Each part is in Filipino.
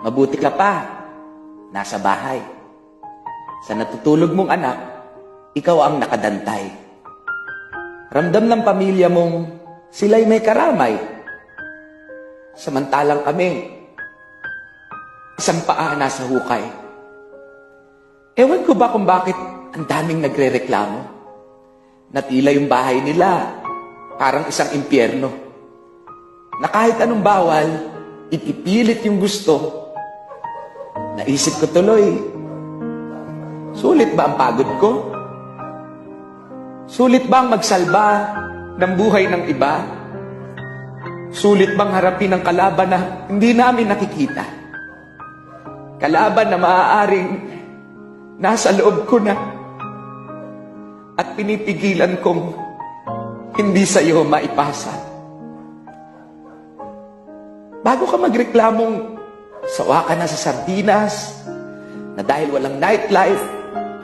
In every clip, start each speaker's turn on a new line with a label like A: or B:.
A: Mabuti ka pa, nasa bahay. Sa natutulog mong anak, ikaw ang nakadantay. Ramdam ng pamilya mong sila'y may karamay. Samantalang kami, isang paa nasa hukay. Ewan ko ba kung bakit ang daming nagre-reklamo na tila yung bahay nila parang isang impyerno, na kahit anong bawal, ipipilit yung gusto. Naisip ko tuloy, sulit ba ang pagod ko? Sulit bang magsalba ng buhay ng iba? Sulit bang harapin ang kalaban na hindi namin nakikita? Kalaban na maaaring nasa loob ko na at pinipigilan kong hindi sa iyo maipasa. Bago ka magreklamong sawa ka na sa sardinas, na dahil walang nightlife,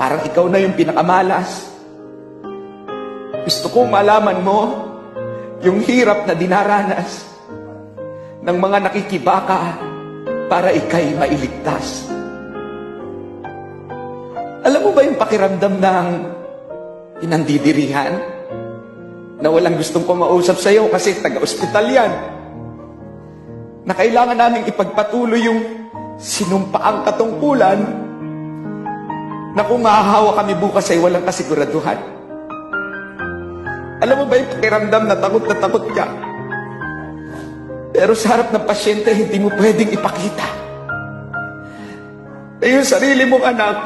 A: parang ikaw na yung pinakamalas. Gusto kong malaman mo yung hirap na dinaranas ng mga nakikibaka para ika'y mailigtas. Alam mo ba yung pakiramdam ng pinandidirihan? Na walang gustong kumausap sa'yo kasi taga-ospital yan. Na kailangan naming ipagpatuloy yung sinumpaang katungkulan na kung mahahawa kami bukas ay walang kasiguraduhan. Alam mo ba yung pakiramdam na takot ka? Pero sa harap ng pasyente, hindi mo pwedeng ipakita na yung sarili mong anak,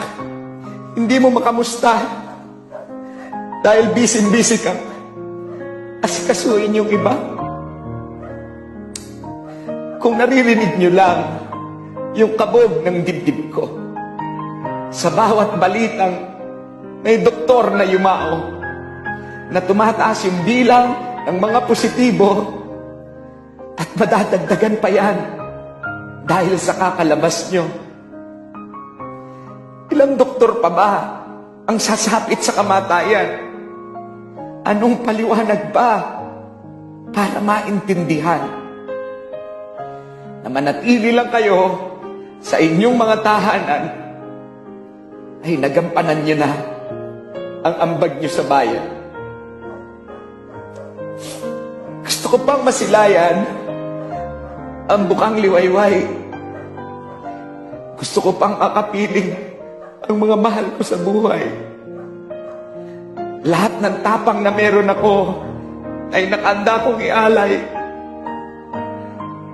A: hindi mo makamusta dahil busy-busy kang asikasuhin yung iba. Kung naririnig nyo lang yung kabog ng dibdib ko sa bawat balitang may doktor na yumao na tumataas yung bilang ng mga positibo at madadagdagan pa yan dahil sa kakalabas nyo. Ilang doktor pa ba ang sasapit sa kamatayan? Anong paliwanag ba para maintindihan na manatili lang kayo sa inyong mga tahanan ay nagampanan nyo na ang ambag nyo sa bayan? Gusto ko pang masilayan ang bukang liwayway. Gusto ko pang akapiling ang mga mahal ko sa buhay. Lahat ng tapang na meron ako ay nakanda kong ialay.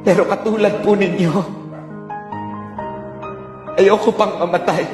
A: Pero katulad po ninyo, ayoko pang mamatay.